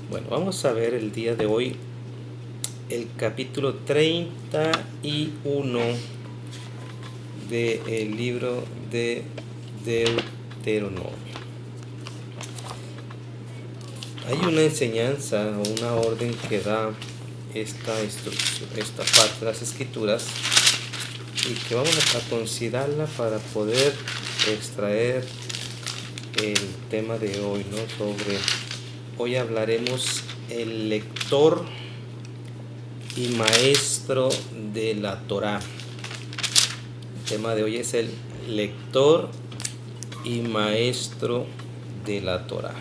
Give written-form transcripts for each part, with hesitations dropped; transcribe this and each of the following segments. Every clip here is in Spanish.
Bueno, vamos a ver el día de hoy el capítulo 31 del libro de Deuteronomio. Hay una enseñanza o una orden que da esta instrucción, esta parte de las escrituras, y que vamos a considerarla para poder extraer el tema de hoy, ¿no? Hoy hablaremos el lector y maestro de la Torá. El tema de hoy es el lector y maestro de la Torá.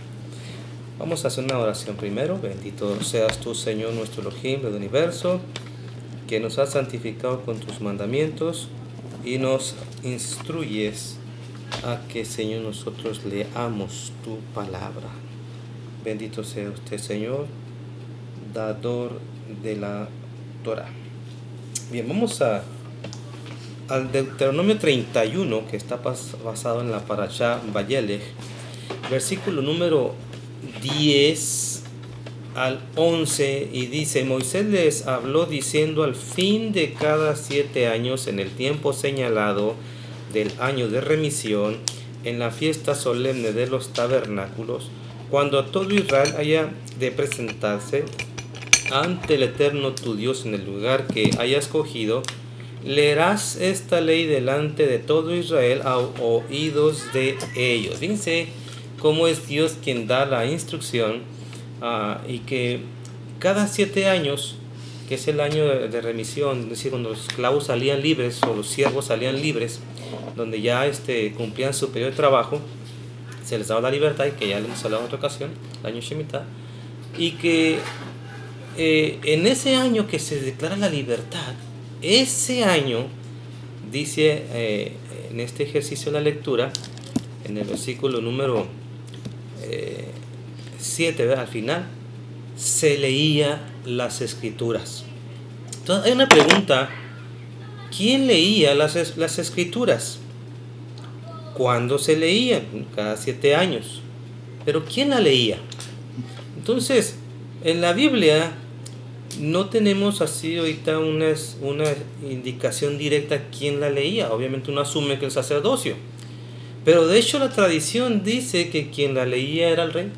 Vamos a hacer una oración primero. Bendito seas tú, Señor, nuestro Elohim del universo, que nos has santificado con tus mandamientos y nos instruyes a que, Señor, nosotros leamos tu palabra. Bendito sea usted, Señor, dador de la Torá. Bien, vamos al Deuteronomio 31, que está basado en la Parashá Vayelech, versículo número 10 al 11, y dice: Moisés les habló diciendo: al fin de cada 7 años, en el tiempo señalado del año de remisión, en la fiesta solemne de los tabernáculos, cuando todo Israel haya de presentarse ante el Eterno tu Dios en el lugar que haya escogido, leerás esta ley delante de todo Israel a oídos de ellos. Fíjense cómo es Dios quien da la instrucción, y que cada 7 años, que es el año de remisión, es decir, cuando los esclavos salían libres o los siervos salían libres, donde ya cumplían su periodo de trabajo, se les daba la libertad, y que ya les hemos hablado en otra ocasión, el año Shemitah, y que en ese año que se declara la libertad, ese año, dice en este ejercicio de la lectura, en el versículo número 7, al final, se leía las escrituras. Entonces hay una pregunta: ¿quién leía las escrituras? ¿Cuándo se leía? Cada 7 años. ¿Pero quién la leía? Entonces, en la Biblia no tenemos así ahorita una indicación directa quién la leía. Obviamente uno asume que el sacerdocio, pero de hecho la tradición dice que quien la leía era el rey.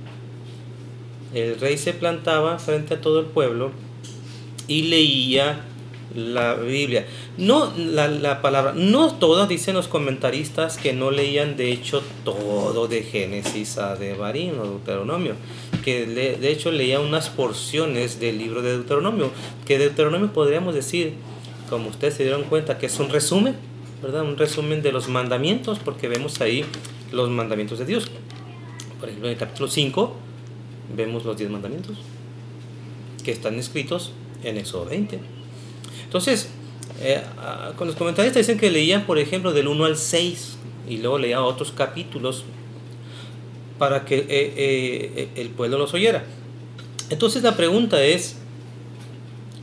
El rey se plantaba frente a todo el pueblo y leía la Biblia. No la palabra, no todas, dicen los comentaristas, que no leían de hecho todo de Génesis a Devarim o Deuteronomio, que de hecho leía unas porciones del libro de Deuteronomio, que Deuteronomio podríamos decir, como ustedes se dieron cuenta, que es un resumen, ¿verdad? Un resumen de los mandamientos, porque vemos ahí los mandamientos de Dios. Por ejemplo, en el capítulo 5 vemos los 10 mandamientos que están escritos en Éxodo 20. Entonces, con los comentaristas dicen que leían, por ejemplo, del 1 al 6, y luego leían otros capítulos para que el pueblo los oyera. Entonces la pregunta es: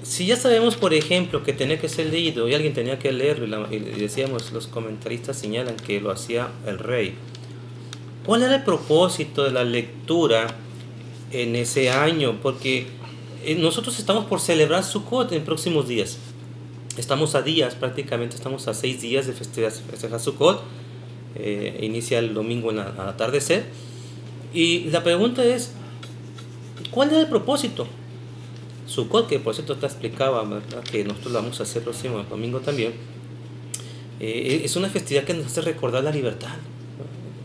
si ya sabemos, por ejemplo, que tenía que ser leído y alguien tenía que leerlo, y decíamos, los comentaristas señalan que lo hacía el rey, ¿cuál era el propósito de la lectura en ese año? Porque nosotros estamos por celebrar Sukkot en próximos días. Estamos a días, prácticamente estamos a 6 días de festejar Sukkot. Inicia el domingo al atardecer. Y la pregunta es: ¿cuál era el propósito? Sukkot, que por cierto te explicaba, ¿verdad?, que nosotros lo vamos a hacer el próximo domingo también, es una festividad que nos hace recordar la libertad.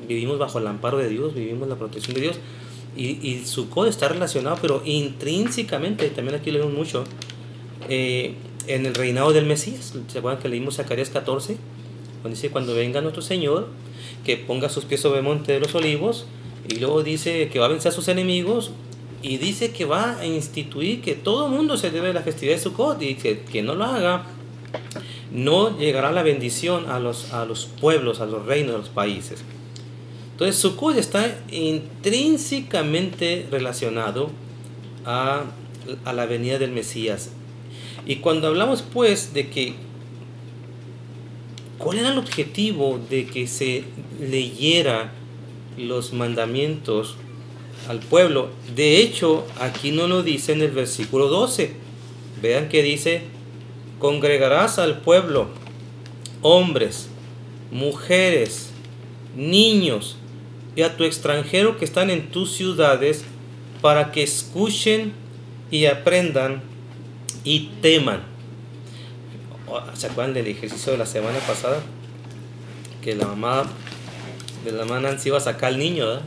Vivimos bajo el amparo de Dios, vivimos la protección de Dios, y Sukkot está relacionado, pero intrínsecamente, también aquí leemos mucho, en el reinado del Mesías. ¿Se acuerdan que leímos Zacarías 14? Cuando dice: cuando venga nuestro Señor, que ponga sus pies sobre el monte de los olivos, y luego dice que va a vencer a sus enemigos, y dice que va a instituir que todo el mundo se debe a la festividad de Sukkot, y que no lo haga, no llegará la bendición a los pueblos, a los reinos, a los países. Entonces Sukkot está intrínsecamente relacionado a la venida del Mesías. Y cuando hablamos pues de que ¿cuál era el objetivo de que se leyera los mandamientos al pueblo. De hecho, aquí no lo dice en el versículo 12. Vean que dice: congregarás al pueblo, hombres, mujeres, niños, y a tu extranjero que están en tus ciudades, para que escuchen y aprendan y teman. ¿Se acuerdan del ejercicio de la semana pasada? Que la mamá Nancy iba a sacar al niño, ¿verdad?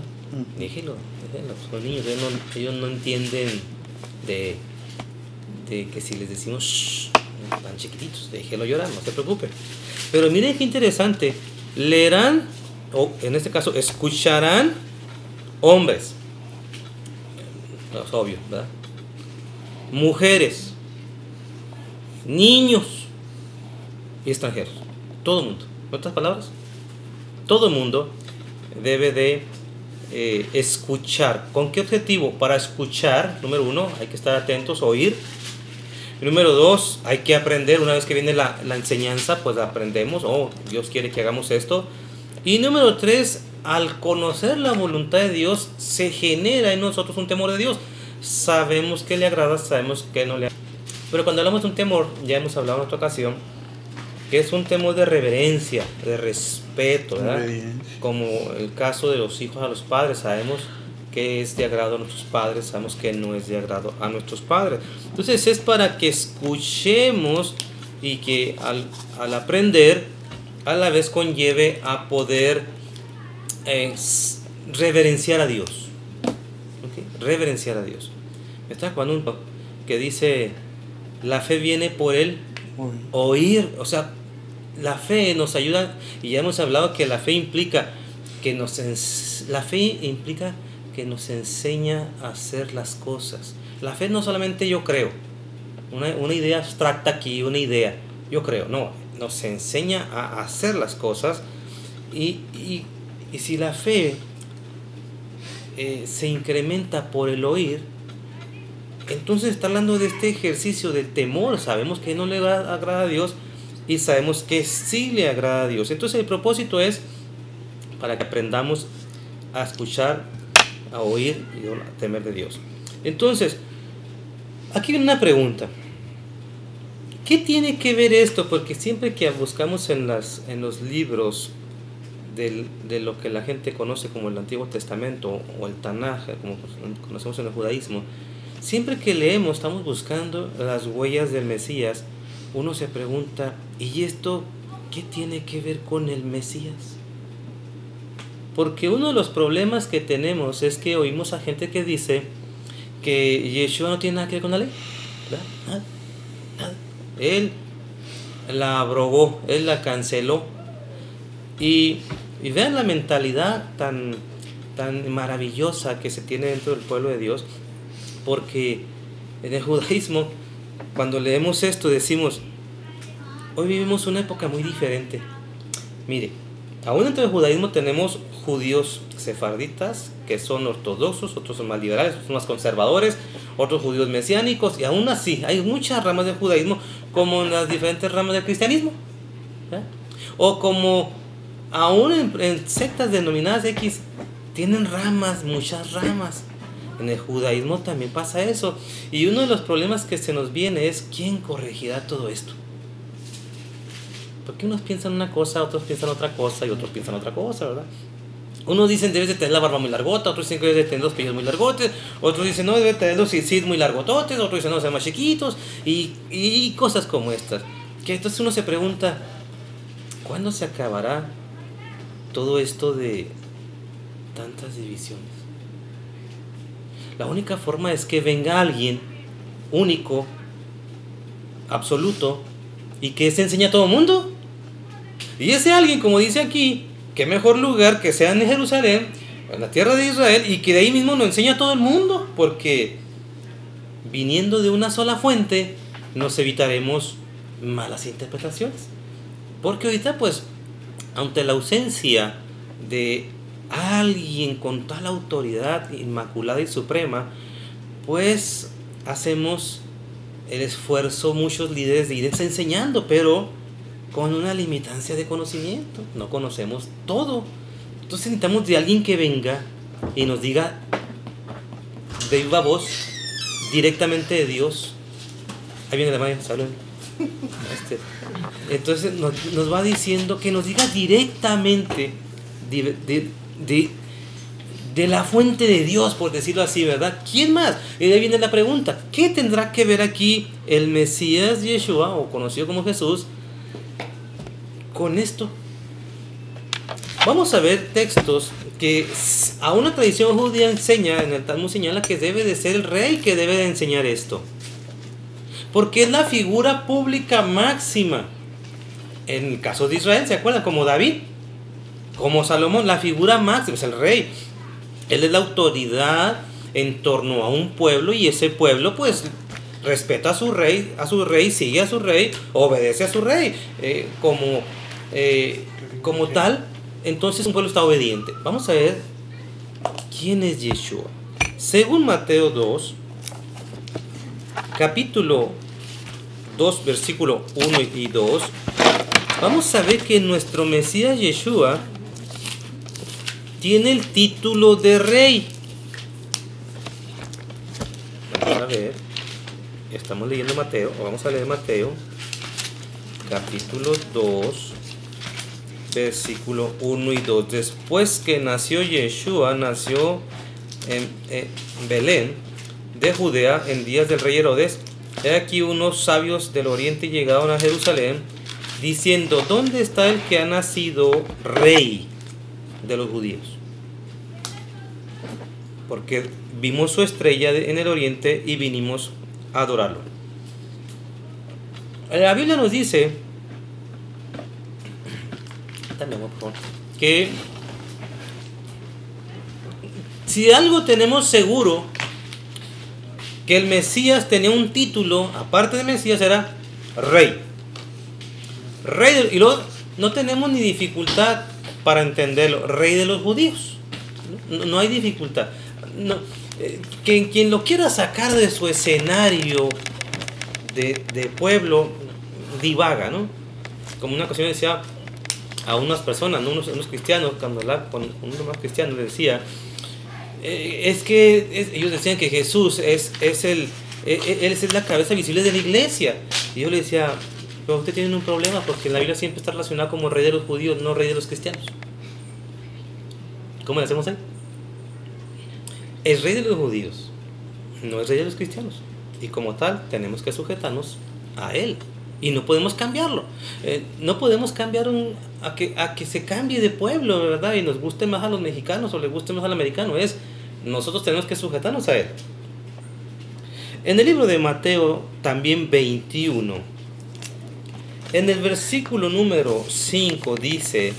Déjelo, los niños ellos no entienden de que si les decimos shh, tan chiquititos, déjelo llorar, no se preocupe. Pero miren qué interesante, leerán, o en este caso escucharán, hombres, no, es obvio, ¿verdad? Mujeres, niños y extranjeros, todo el mundo. En otras palabras, todo el mundo debe de escuchar. ¿Con qué objetivo? Para escuchar, número 1, hay que estar atentos, oír. Número 2, hay que aprender. Una vez que viene la enseñanza, pues aprendemos. Oh, Dios quiere que hagamos esto. Y número 3, al conocer la voluntad de Dios, se genera en nosotros un temor de Dios. Sabemos que le agrada, sabemos que no le agrada. Pero cuando hablamos de un temor, ya hemos hablado en otra ocasión, que es un temor de reverencia, de respeto, ¿verdad? Como el caso de los hijos a los padres, sabemos que es de agrado a nuestros padres, sabemos que no es de agrado a nuestros padres. Entonces es para que escuchemos y que al aprender a la vez conlleve a poder reverenciar a Dios. ¿Okay? Reverenciar a Dios. Me está jugando un que dice: la fe viene por el oír. O sea, la fe nos ayuda, y ya hemos hablado que la fe implica que nos enseña a hacer las cosas. La fe no solamente yo creo, una idea abstracta aquí, una idea, yo creo, no, nos enseña a hacer las cosas. Y si la fe se incrementa por el oír, entonces está hablando de este ejercicio del temor. Sabemos que no le agrada a Dios y sabemos que sí le agrada a Dios. Entonces el propósito es para que aprendamos a escuchar, a oír y a temer de Dios. Entonces, aquí viene una pregunta. ¿Qué tiene que ver esto? Porque siempre que buscamos en los libros de lo que la gente conoce como el Antiguo Testamento o el Tanaj, como conocemos en el judaísmo, siempre que leemos, estamos buscando las huellas del Mesías. Uno se pregunta: ¿y esto qué tiene que ver con el Mesías? Porque uno de los problemas que tenemos es que oímos a gente que dice que Yeshua no tiene nada que ver con la ley. ¿Verdad? Nada. Él la abrogó, él la canceló. Y vean la mentalidad tan maravillosa que se tiene dentro del pueblo de Dios. Porque en el judaísmo, cuando leemos esto, decimos: hoy vivimos una época muy diferente. Mire, aún dentro del judaísmo tenemos judíos sefarditas, que son ortodoxos, otros son más liberales, otros son más conservadores, otros judíos mesiánicos, y aún así hay muchas ramas del judaísmo, como en las diferentes ramas del cristianismo, ¿verdad? O como aún en sectas denominadas X, tienen ramas, muchas ramas. En el judaísmo también pasa eso. Y uno de los problemas que se nos viene es: ¿quién corregirá todo esto? Porque unos piensan una cosa, otros piensan otra cosa, y otros piensan otra cosa, ¿verdad? Unos dicen: debes de tener la barba muy largota, otros dicen que debes de tener los pellos muy largotes, otros dicen: no, debes de tener los cisis muy largototes, otros dicen: no, sean más chiquitos, y cosas como estas. Que entonces uno se pregunta: ¿cuándo se acabará todo esto de tantas divisiones? La única forma es que venga alguien único, absoluto, y que se enseñe a todo el mundo. Y ese alguien, como dice aquí, qué mejor lugar que sea en Jerusalén, en la tierra de Israel, y que de ahí mismo nos enseña a todo el mundo, porque viniendo de una sola fuente nos evitaremos malas interpretaciones. Porque ahorita, pues, ante la ausencia de alguien con tal autoridad inmaculada y suprema, pues hacemos el esfuerzo, muchos líderes, de irse enseñando, pero con una limitancia de conocimiento. No conocemos todo. Entonces necesitamos de alguien que venga y nos diga de viva voz, directamente de Dios. Ahí viene la madre, salud. Entonces nos va diciendo que nos diga directamente de la fuente de Dios, por decirlo así, ¿verdad? ¿Quién más? Y de ahí viene la pregunta: ¿qué tendrá que ver aquí el Mesías Yeshua, o conocido como Jesús, con esto? Vamos a ver textos que a una tradición judía enseña, en el Talmud señala que debe de ser el rey que debe de enseñar esto, porque es la figura pública máxima. En el caso de Israel, ¿se acuerdan? Como David, como Salomón, la figura máxima es el rey. Él es la autoridad en torno a un pueblo, y ese pueblo pues respeta a su rey, sigue a su rey, obedece a su rey, como tal. Entonces un pueblo está obediente. Vamos a ver quién es Yeshua. Según Mateo 2, capítulo 2, versículo 1 y 2, vamos a ver que nuestro Mesías Yeshua tiene el título de rey. Vamos a ver. Estamos leyendo Mateo, o vamos a leer Mateo, capítulo 2, versículo 1 y 2. Después que nació Yeshua, nació en Belén de Judea en días del rey Herodes. He aquí unos sabios del oriente llegaron a Jerusalén, diciendo: ¿dónde está el que ha nacido rey de los judíos? Porque vimos su estrella en el oriente y vinimos a adorarlo. La Biblia nos dice que si algo tenemos seguro, que el Mesías tenía un título, aparte de Mesías, era rey. Y luego no tenemos ni dificultad para entenderlo: rey de los judíos. No hay dificultad. Quien lo quiera sacar de su escenario de pueblo divaga, ¿no? Como una ocasión decía a unas personas, ¿no? unos cristianos, cuando hablaba con uno más cristiano, le decía, ellos decían que Jesús él es la cabeza visible de la iglesia. Y yo le decía: pero usted tiene un problema, porque en la Biblia siempre está relacionado como rey de los judíos, no rey de los cristianos. ¿Cómo le hacemos ahí? Es rey de los judíos, no es rey de los cristianos, y como tal tenemos que sujetarnos a él, y no podemos cambiarlo. No podemos cambiar a que se cambie de pueblo, ¿verdad? Y nos guste más a los mexicanos o le guste más al americano. Nosotros tenemos que sujetarnos a él. En el libro de Mateo también 21, en el versículo número 5 dice: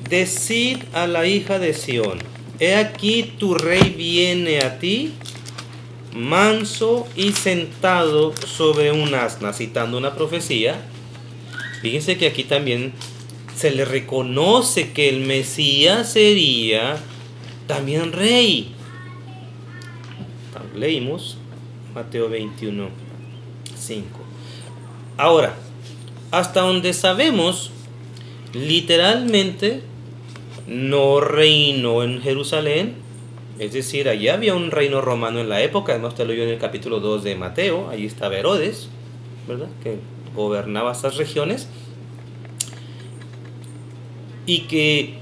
decid a la hija de Sión: he aquí tu rey viene a ti, manso y sentado sobre un asna. Citando una profecía. Fíjense que aquí también se le reconoce que el Mesías sería también rey. Leímos Mateo 21, 5. Ahora, hasta donde sabemos, literalmente no reinó en Jerusalén. Es decir, allá había un reino romano en la época. Además, usted lo vio en el capítulo 2 de Mateo. Allí estaba Herodes, ¿verdad?, que gobernaba esas regiones. Y que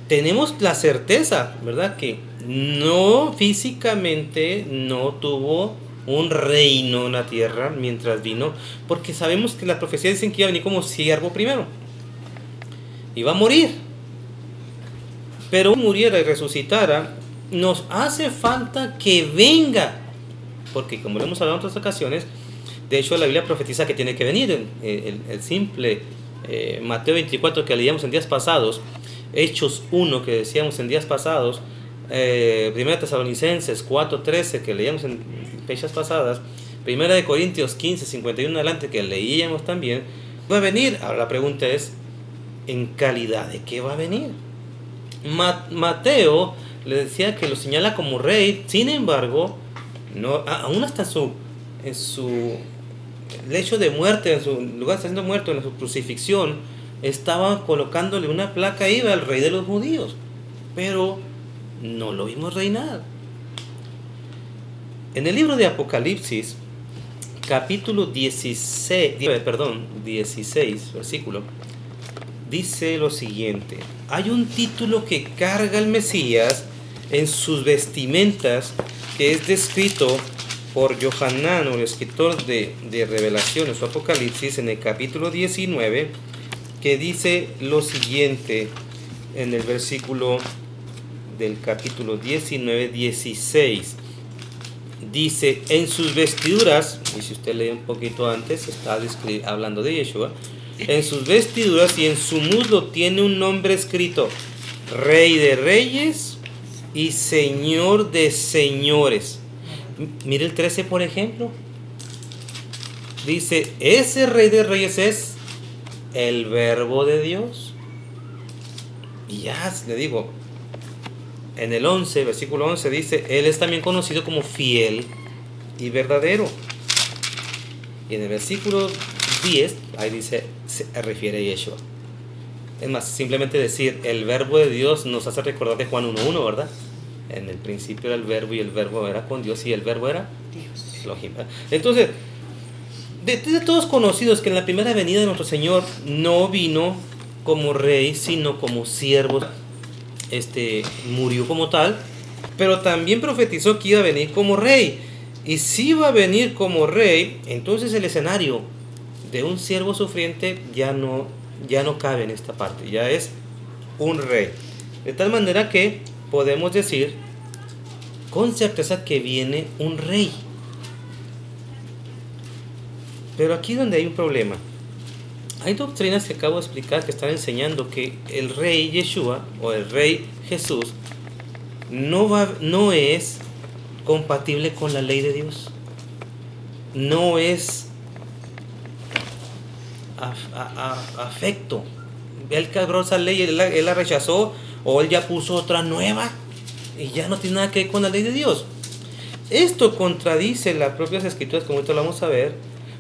tenemos la certeza, ¿verdad?, que no físicamente no tuvo un reino en la tierra mientras vino, porque sabemos que las profecías dicen que iba a venir como siervo primero, iba a morir, pero muriera y resucitara, nos hace falta que venga, porque como lo hemos hablado en otras ocasiones, de hecho la Biblia profetiza que tiene que venir. El simple Mateo 24 que leíamos en días pasados, Hechos 1 que decíamos en días pasados, 1 Tesalonicenses 4:13 que leíamos en fechas pasadas, 1 Corintios 15:51 en adelante que leíamos también, va a venir. Ahora la pregunta es: ¿en calidad de qué va a venir? Mateo le decía que lo señala como rey. Sin embargo, no, aún hasta en su lecho de muerte, en su lugar de siendo muerto, en su crucifixión, estaba colocándole una placa ahí al rey de los judíos, pero no lo vimos reinar. En el libro de Apocalipsis, capítulo 16, versículo, dice lo siguiente: hay un título que carga el Mesías en sus vestimentas, que es descrito por Yohanan, o el escritor de Revelaciones o Apocalipsis, en el capítulo 19, que dice lo siguiente en el versículo del capítulo 19, 16. Dice: en sus vestiduras, y si usted lee un poquito antes, está hablando de Yeshua, en sus vestiduras y en su muslo tiene un nombre escrito: Rey de Reyes y Señor de Señores. Mire el 13, por ejemplo. Dice: ese Rey de Reyes es el Verbo de Dios. Y ya le digo, en el 11, versículo 11 dice: Él es también conocido como fiel y verdadero. Y en el versículo 10, ahí dice, se refiere a Yeshua. Es más, simplemente decir el Verbo de Dios nos hace recordar de Juan 1:1, ¿verdad? En el principio era el Verbo, y el Verbo era con Dios, y el Verbo era Dios. Elohim. Entonces, de todos conocidos que en la primera venida de nuestro Señor no vino como rey, sino como siervo. Murió como tal, pero también profetizó que iba a venir como rey. Y si iba a venir como rey, entonces el escenario de un siervo sufriente ya no cabe en esta parte, ya es un rey. De tal manera que podemos decir con certeza que viene un rey. Pero aquí es donde hay un problema. Hay doctrinas que acabo de explicar que están enseñando que el rey Yeshua o el rey Jesús no es compatible con la ley de Dios. No es afecto. Él quebró esa ley, él la rechazó, o él ya puso otra nueva y ya no tiene nada que ver con la ley de Dios. Esto contradice las propias escrituras, como esto lo vamos a ver,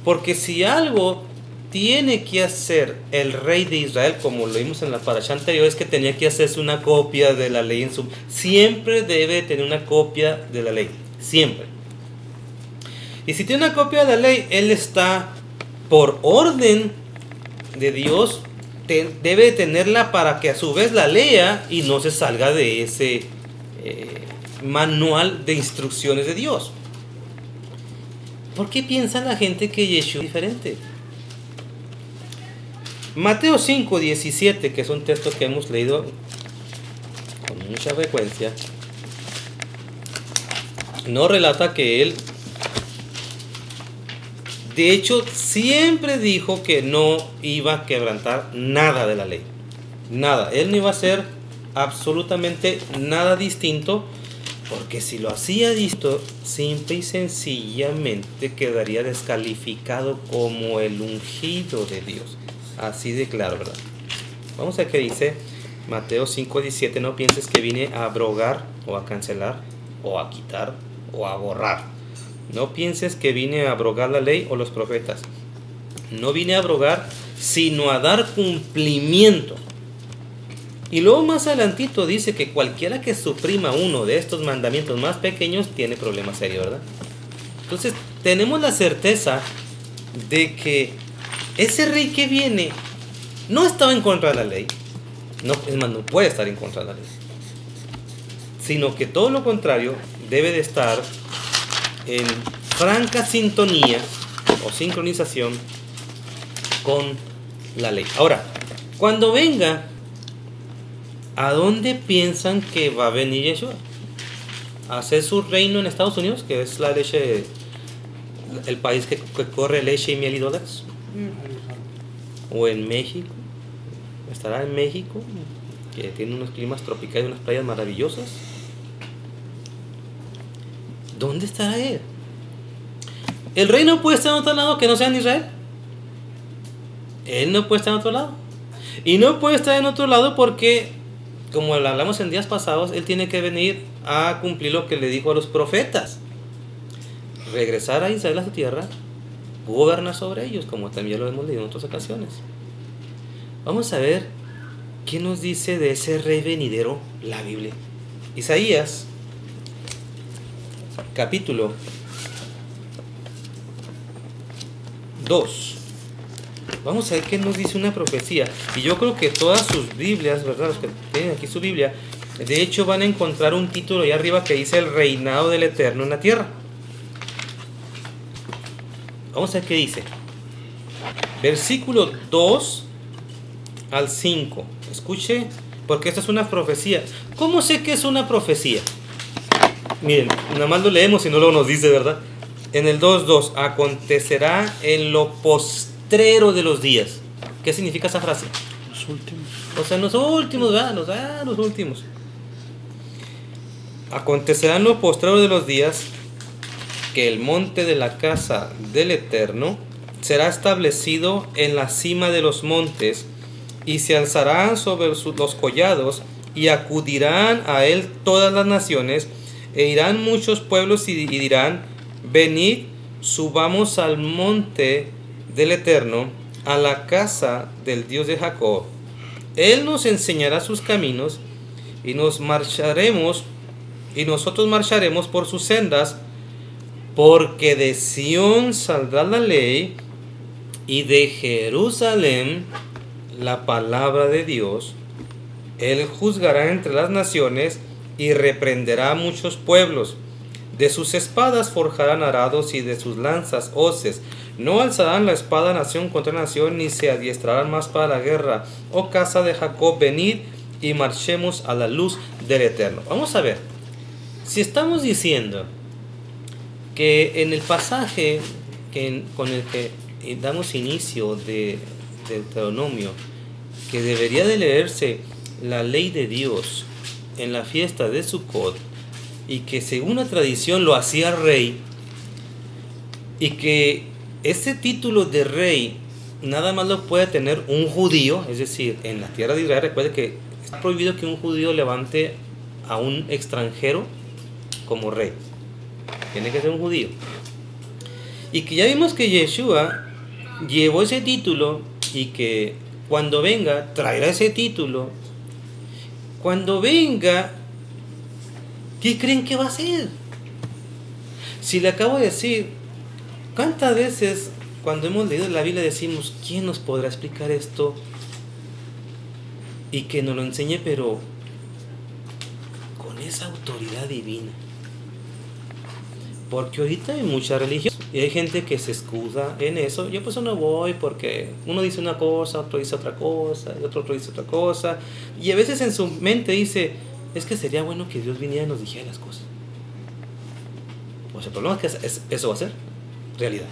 porque si algo tiene que hacer el rey de Israel, como lo vimos en la parasha anterior, es que tenía que hacerse una copia de la ley siempre debe tener una copia de la ley, siempre. Y si tiene una copia de la ley, él está por orden de Dios, debe tenerla para que a su vez la lea y no se salga de ese manual de instrucciones de Dios. ¿Por qué piensa la gente que Yeshua es diferente? Mateo 5:17, que es un texto que hemos leído con mucha frecuencia, nos relata que él, de hecho, siempre dijo que no iba a quebrantar nada de la ley. Nada. Él no iba a hacer absolutamente nada distinto, porque si lo hacía distinto, simple y sencillamente quedaría descalificado como el ungido de Dios. Así de claro, ¿verdad? Vamos a ver qué dice Mateo 5:17. No pienses que vine a abrogar o a cancelar o a quitar o a borrar. No pienses que vine a abrogar la ley o los profetas. No vine a abrogar, sino a dar cumplimiento. Y luego más adelantito dice que cualquiera que suprima uno de estos mandamientos más pequeños tiene problemas serios, ¿verdad? Entonces tenemos la certeza de que ese rey que viene no estaba en contra de la ley, no, es más, no puede estar en contra de la ley, sino que todo lo contrario, debe de estar en franca sintonía o sincronización con la ley. Ahora, cuando venga, ¿a dónde piensan que va a venir Yeshua? ¿A hacer su reino en Estados Unidos, que es la leche, el país que corre leche y miel y dólares? ¿O en México? ¿Estará en México, que tiene unos climas tropicales y unas playas maravillosas? ¿Dónde estará él? ¿El rey no puede estar en otro lado que no sea en Israel? Él no puede estar en otro lado. Y no puede estar en otro lado porque, como lo hablamos en días pasados, él tiene que venir a cumplir lo que le dijo a los profetas: regresar a Israel a su tierra, gobernar sobre ellos, como también lo hemos leído en otras ocasiones. Vamos a ver qué nos dice de ese rey venidero la Biblia. Isaías, capítulo 2. Vamos a ver qué nos dice una profecía. Y yo creo que todas sus Biblias, ¿verdad? Los que tienen aquí su Biblia, de hecho van a encontrar un título ahí arriba que dice el reinado del Eterno en la tierra. Vamos a ver qué dice. Versículo 2 al 5. Escuche, porque esta es una profecía. ¿Cómo sé que es una profecía? Miren, nada más lo leemos y no lo nos dice, ¿verdad? En el 2:2, acontecerá en lo postrero de los días. ¿Qué significa esa frase? Los últimos. O sea, en los últimos, ¿verdad? Los últimos. Acontecerá en lo postrero de los días que el monte de la casa del Eterno será establecido en la cima de los montes, y se alzarán sobre los collados, y acudirán a él todas las naciones, e irán muchos pueblos y dirán: venid, subamos al monte del Eterno, a la casa del Dios de Jacob. Él nos enseñará sus caminos, y nosotros marcharemos por sus sendas, porque de Sión saldrá la ley, y de Jerusalén la palabra de Dios. Él juzgará entre las naciones y reprenderá a muchos pueblos. De sus espadas forjarán arados y de sus lanzas hoces. No alzarán la espada nación contra nación, ni se adiestrarán más para la guerra. Oh casa de Jacob, venid y marchemos a la luz del Eterno. Vamos a ver. Si estamos diciendo que en el pasaje con el que damos inicio de Deuteronomio, que debería de leerse la ley de Dios en la fiesta de Sukkot, y que según la tradición lo hacía rey, y que ese título de rey nada más lo puede tener un judío, es decir, en la tierra de Israel. Recuerde que está prohibido que un judío levante a un extranjero como rey, tiene que ser un judío. Y que ya vimos que Yeshua llevó ese título, y que cuando venga traerá ese título. Cuando venga, ¿qué creen que va a hacer? Si le acabo de decir, ¿cuántas veces cuando hemos leído la Biblia decimos: ¿quién nos podrá explicar esto? Y que nos lo enseñe, pero con esa autoridad divina. Porque ahorita hay mucha religión y hay gente que se escuda en eso. Yo pues no voy porque uno dice una cosa, otro dice otra cosa, y otro dice otra cosa. Y a veces en su mente dice: es que sería bueno que Dios viniera y nos dijera las cosas. Pues el problema es que eso va a ser realidad.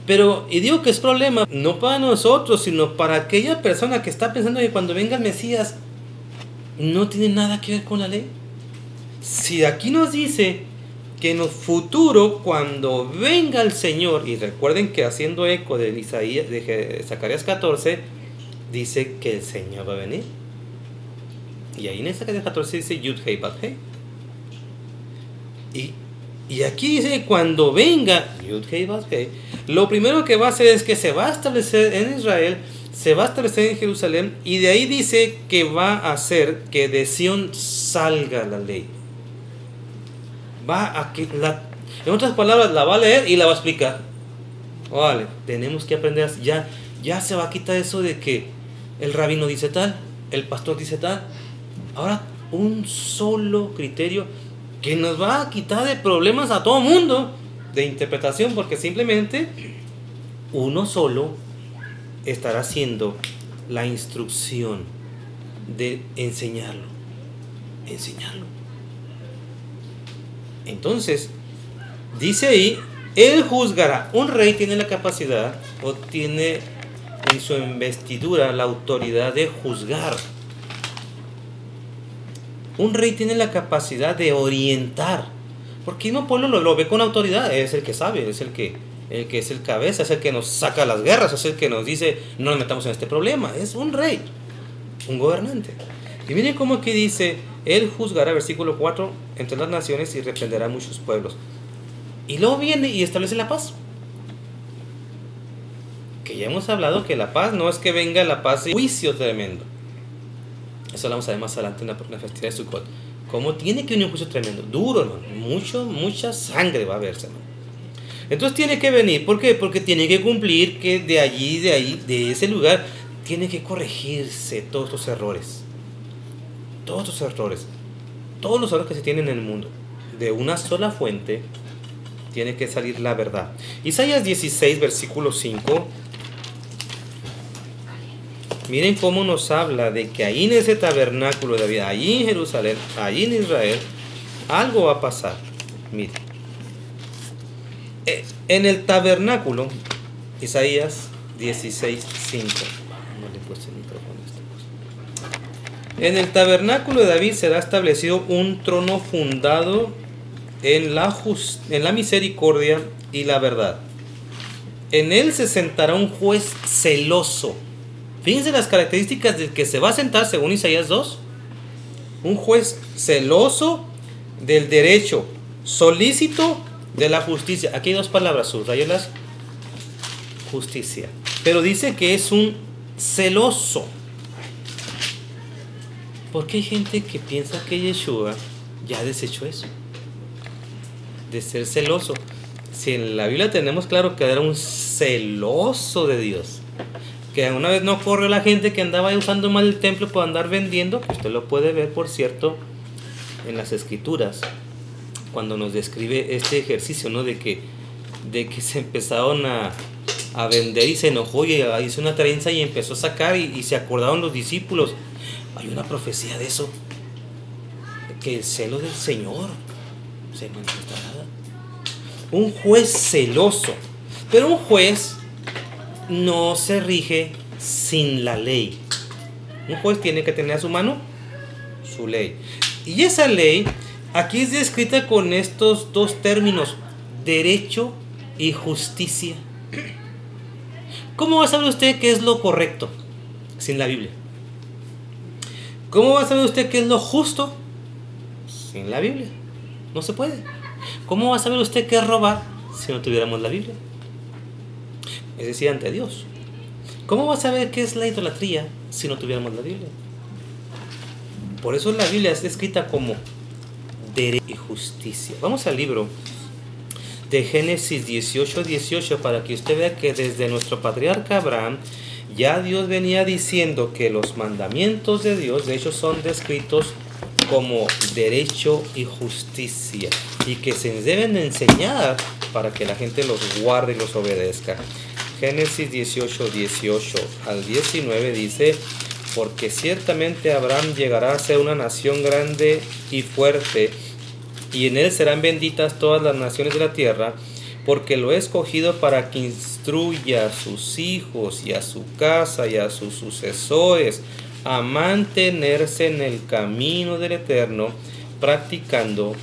Pero, y digo que es problema no para nosotros, sino para aquella persona que está pensando que cuando venga el Mesías no tiene nada que ver con la ley. Si aquí nos dice que en el futuro, cuando venga el Señor, y recuerden que haciendo eco de Isaías, de Zacarías 14, dice que el Señor va a venir. Y ahí en Zacarías 14 dice Yud Hei Bat Hei. Y aquí dice que cuando venga Yud Hei Bat Hei, lo primero que va a hacer es que se va a establecer en Israel, se va a establecer en Jerusalén, y de ahí dice que va a hacer que de Sión salga la ley. En otras palabras, la va a leer y la va a explicar. Vale, tenemos que aprender. Ya se va a quitar eso de que el rabino dice tal, el pastor dice tal. Ahora, un solo criterio que nos va a quitar de problemas a todo mundo de interpretación, porque simplemente uno solo estará haciendo la instrucción de enseñarlo. Entonces, dice ahí, él juzgará. Un rey tiene la capacidad, o tiene en su investidura la autoridad de juzgar. Un rey tiene la capacidad de orientar, porque un pueblo lo ve con autoridad. Es el que sabe, es el que es el cabeza, es el que nos saca las guerras, es el que nos dice: no nos metamos en este problema. Es un rey, un gobernante. Y miren cómo aquí dice: él juzgará, versículo 4, entre las naciones y reprenderá a muchos pueblos. Y luego viene y establece la paz. Que ya hemos hablado que la paz no es que venga la paz y juicio tremendo. Eso lo vamos a ver más adelante en la festividad de Sukkot. Cómo tiene que venir un juicio tremendo, duro, hermano. Mucha sangre va a verse, hermano. Entonces tiene que venir. ¿Por qué? Porque tiene que cumplir que de allí, de ahí, de ese lugar, tiene que corregirse todos estos errores. Todos estos errores. Todos los errores que se tienen en el mundo. De una sola fuente tiene que salir la verdad. Isaías 16, versículo 5. Miren cómo nos habla de que ahí en ese tabernáculo de David, allí en Jerusalén, allí en Israel, algo va a pasar. Miren. En el tabernáculo, Isaías 16, 5. No le puse el micrófono a esta cosa. En el tabernáculo de David será establecido un trono fundado en la misericordia y la verdad. En él se sentará un juez celoso. Fíjense las características del que se va a sentar según Isaías 2. Un juez celoso del derecho, solícito de la justicia. Aquí hay dos palabras, subrayalas. Justicia. Pero dice que es un celoso. Porque hay gente que piensa que Yeshua ya desechó eso, de ser celoso. Si en la Biblia tenemos claro que era un celoso de Dios, que una vez no corrió la gente que andaba usando mal el templo por andar vendiendo, que usted lo puede ver, por cierto, en las Escrituras, cuando nos describe este ejercicio, ¿no? de que se empezaron a vender y se enojó y hizo una trenza y empezó a sacar y se acordaron los discípulos. Hay una profecía de eso, que el celo del Señor se manifestará. Un juez celoso, pero un juez no se rige sin la ley. Un juez tiene que tener a su mano su ley. Y esa ley aquí es descrita con estos dos términos: derecho y justicia. ¿Cómo va a saber usted qué es lo correcto sin la Biblia? ¿Cómo va a saber usted qué es lo justo sin la Biblia? No se puede. ¿Cómo va a saber usted qué es robar si no tuviéramos la Biblia? Es decir, ante Dios. ¿Cómo va a saber qué es la idolatría si no tuviéramos la Biblia? Por eso la Biblia es escrita como derecho y justicia. Vamos al libro de Génesis 18 para que usted vea que desde nuestro patriarca Abraham ya Dios venía diciendo que los mandamientos de Dios de hecho son descritos como derecho y justicia y que se deben enseñar para que la gente los guarde y los obedezca. Génesis 18 al 19 dice: porque ciertamente Abraham llegará a ser una nación grande y fuerte, y en él serán benditas todas las naciones de la tierra, porque lo he escogido para que instruya a sus hijos y a su casa y a sus sucesores a mantenerse en el camino del Eterno, practicando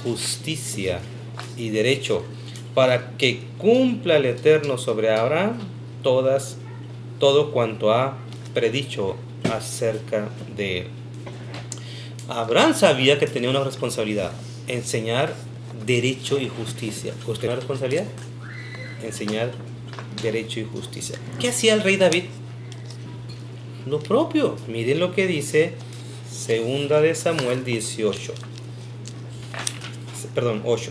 justicia y derecho, para que cumpla el Eterno sobre Abraham todo cuanto ha predicho acerca de él. Abraham sabía que tenía una responsabilidad: enseñar derecho y justicia. ¿Usted tiene una responsabilidad? Enseñar derecho y justicia. ¿Qué hacía el rey David? Lo propio. Miren lo que dice Segunda de Samuel 8.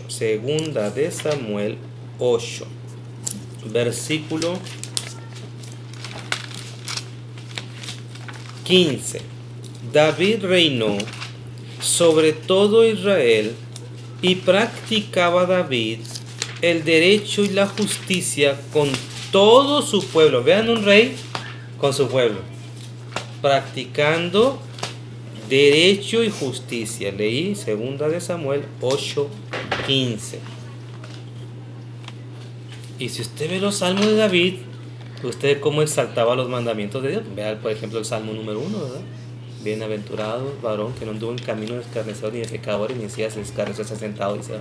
Segunda de Samuel 8. Versículo 15. David reinó sobre todo Israel y practicaba David el derecho y la justicia con todo su pueblo. Vean, un rey con su pueblo, practicando derecho y justicia. Leí Segunda de Samuel 8:15. Y si usted ve los salmos de David, usted cómo exaltaba los mandamientos de Dios. Vea, por ejemplo, el salmo número 1, ¿verdad? Bienaventurado varón que no anduvo en camino de escarnecedores ni de pecadores, ni se escarneció sentado, dice,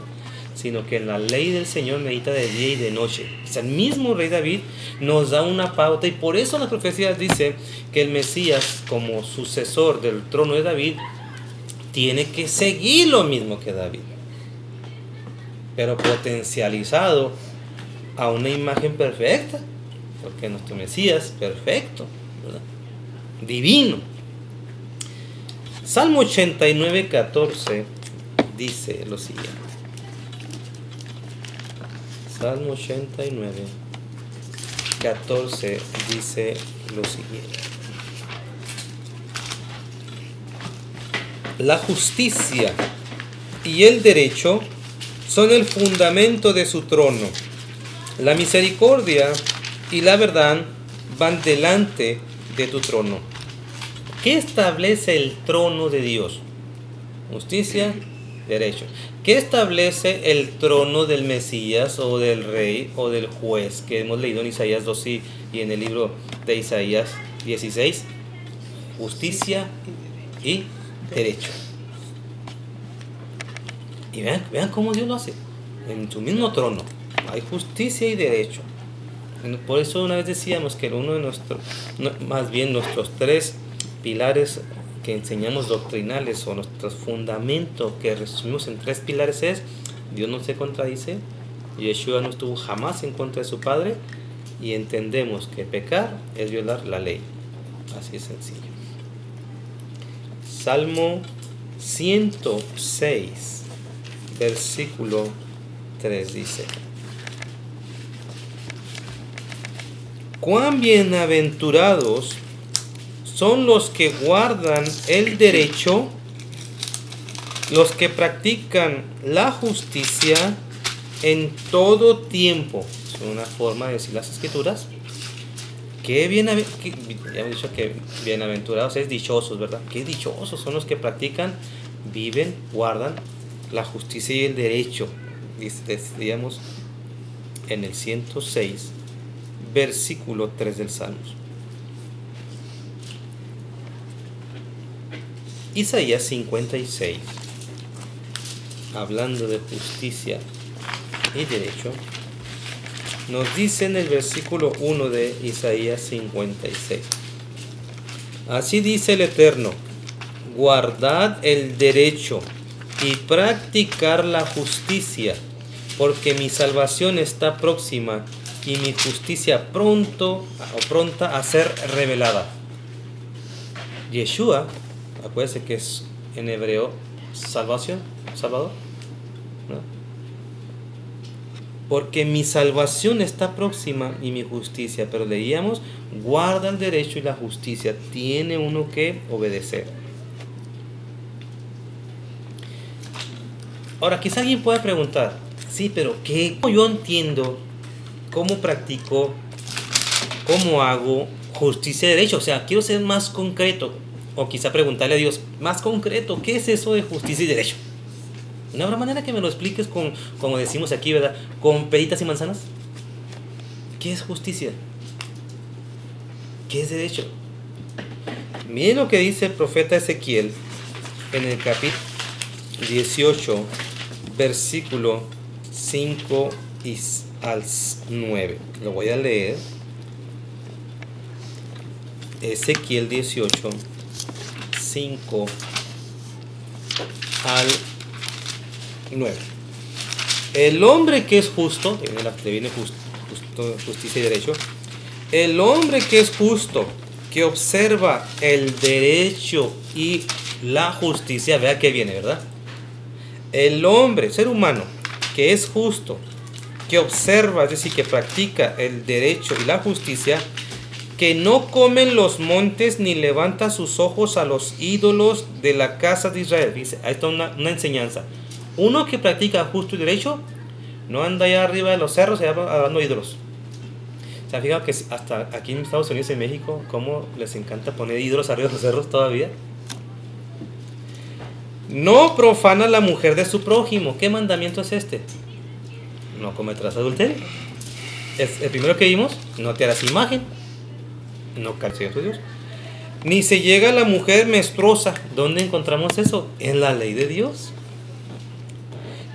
sino que en la ley del Señor medita de día y de noche. O sea, el mismo rey David nos da una pauta, y por eso las profecías dicen que el Mesías, como sucesor del trono de David, tiene que seguir lo mismo que David, pero potencializado a una imagen perfecta, porque nuestro Mesías perfecto, ¿verdad? Divino. Salmo 89:14 dice lo siguiente. Salmo 89, 14 dice lo siguiente. La justicia y el derecho son el fundamento de su trono. La misericordia y la verdad van delante de tu trono. ¿Qué establece el trono de Dios? Justicia, derecho. ¿Qué establece el trono del Mesías o del rey o del juez que hemos leído en Isaías 2 y en el libro de Isaías 16? Justicia y derecho. Y vean cómo Dios lo hace. En su mismo trono hay justicia y derecho. Por eso una vez decíamos que uno de nuestros tres pilares que enseñamos doctrinales o nuestros fundamentos que resumimos en tres pilares es: Dios no se contradice, Yeshua no estuvo jamás en contra de su Padre, y entendemos que pecar es violar la ley. Así es sencillo. Salmo 106, versículo 3 dice: cuán bienaventurados son los que guardan el derecho, los que practican la justicia en todo tiempo. Es una forma de decir las escrituras. Ya hemos dicho que bienaventurados es dichosos, ¿verdad? Qué dichosos son los que practican, viven, guardan la justicia y el derecho. Decíamos en el 106, versículo 3 del Salmos. Isaías 56, hablando de justicia y derecho, nos dice en el versículo 1 de Isaías 56: así dice el Eterno, guardad el derecho y practicar la justicia, porque mi salvación está próxima y mi justicia pronta a ser revelada. Yeshua, acuérdense que es en hebreo salvación, salvador, ¿no? Porque mi salvación está próxima y mi justicia, pero leíamos, guarda el derecho y la justicia, tiene uno que obedecer. Ahora, quizá alguien pueda preguntar, sí, pero ¿cómo yo entiendo, cómo practico, cómo hago justicia y derecho? O sea, quiero ser más concreto. O quizá preguntarle a Dios, más concreto, ¿qué es eso de justicia y derecho? ¿No habrá manera que me lo expliques como decimos aquí, ¿verdad? Con peritas y manzanas. ¿Qué es justicia? ¿Qué es derecho? Miren lo que dice el profeta Ezequiel en el capítulo 18, versículo 5 al 9. Lo voy a leer. Ezequiel 18, 5 al 9. El hombre que es justo, justicia y derecho, el hombre que es justo, que observa el derecho y la justicia, vea que viene, ¿verdad? El hombre, ser humano, que es justo, que observa, es decir, que practica el derecho y la justicia, que no comen los montes ni levanta sus ojos a los ídolos de la casa de Israel. Dice, ahí está una enseñanza. Uno que practica justo y derecho no anda allá arriba de los cerros adorando ídolos. ¿Se han fijado que hasta aquí en Estados Unidos y en México cómo les encanta poner ídolos arriba de los cerros todavía? No profana la mujer de su prójimo. ¿Qué mandamiento es este? No cometerás adulterio. Es el primero que vimos. No te harás imagen. No calces a tu Dios. Ni se llega a la mujer menstruosa. ¿Dónde encontramos eso? En la ley de Dios.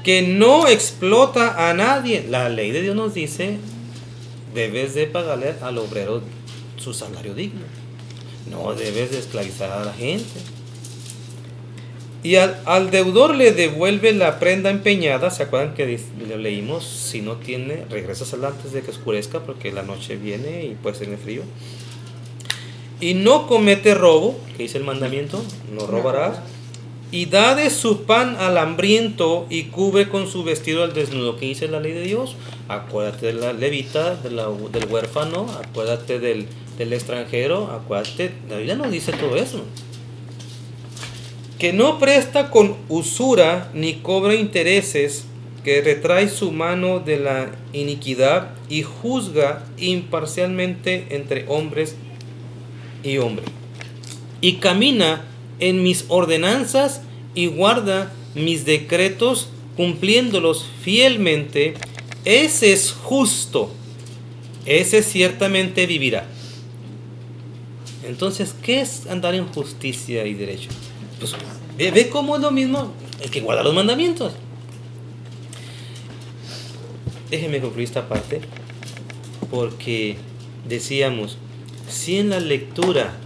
Que no explota a nadie. La ley de Dios nos dice, debes de pagarle al obrero su salario digno. No debes de esclavizar a la gente. Y al deudor le devuelve la prenda empeñada. ¿Se acuerdan que le leímos? Si no tiene, regresas antes de que oscurezca, porque la noche viene y puede ser en frío. Y no comete robo, que dice el mandamiento, no robarás. y da de su pan al hambriento y cubre con su vestido al desnudo. ¿Qué dice la ley de Dios? Acuérdate de la levita, del huérfano, acuérdate del extranjero, acuérdate. La Biblia no dice todo eso. Que no presta con usura ni cobra intereses, que retrae su mano de la iniquidad y juzga imparcialmente entre hombres y hombres. Y camina en mis ordenanzas y guarda mis decretos, cumpliéndolos fielmente. Ese es justo, ese ciertamente vivirá. Entonces, ¿qué es andar en justicia y derecho? Pues ve cómo es lo mismo el que guarda los mandamientos. Déjenme concluir esta parte, porque decíamos, si en la lectura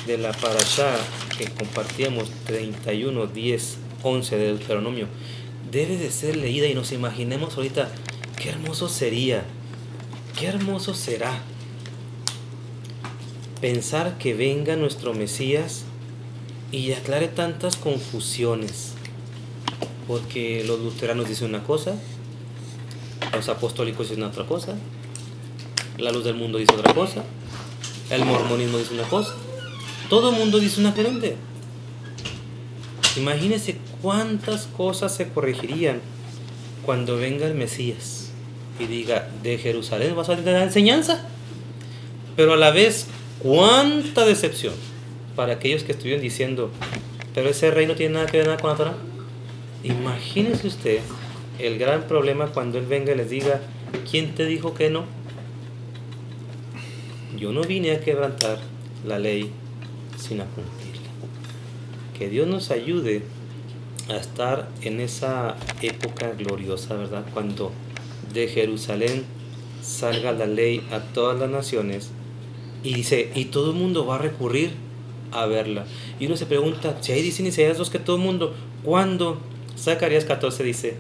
de la parashá que compartíamos 31, 10, 11 de Deuteronomio debe de ser leída y nos imaginemos ahorita qué hermoso sería, qué hermoso será pensar que venga nuestro Mesías y aclare tantas confusiones, porque los luteranos dicen una cosa, los apostólicos dicen otra cosa, la luz del mundo dice otra cosa, el mormonismo dice una cosa, todo el mundo dice una diferente. Imagínense cuántas cosas se corregirían cuando venga el Mesías y diga, de Jerusalén va a salir la enseñanza, pero a la vez cuánta decepción para aquellos que estuvieron diciendo, pero ese rey no tiene nada que ver con la Torah. Imagínense usted el gran problema cuando Él venga y les diga, ¿quién te dijo que no? Yo no vine a quebrantar la ley, sino a cumplirla. Que Dios nos ayude a estar en esa época gloriosa, ¿verdad? Cuando de Jerusalén salga la ley a todas las naciones y dice, y todo el mundo va a recurrir a verla. Y uno se pregunta, si ahí dicen Isaías 2 que todo el mundo, ¿cuándo? Zacarías 14 dice,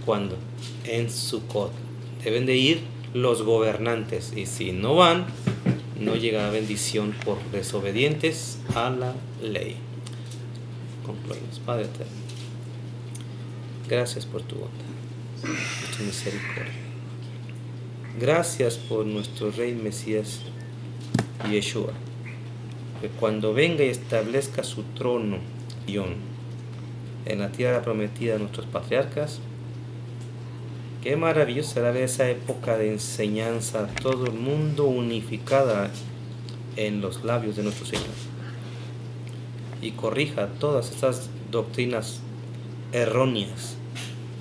¿cuándo? En Sukkot. Deben de ir los gobernantes, y si no van, no llega bendición por desobedientes a la ley. Concluimos. Padre eterno, gracias por tu bondad, por tu misericordia. Gracias por nuestro Rey Mesías Yeshua, que cuando venga y establezca su trono en la tierra prometida de nuestros patriarcas, qué maravilloso será ver esa época de enseñanza a todo el mundo unificada en los labios de nuestro Señor, y corrija todas estas doctrinas erróneas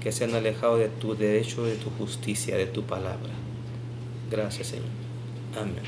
que se han alejado de tu derecho, de tu justicia, de tu palabra. Gracias, Señor. Amén.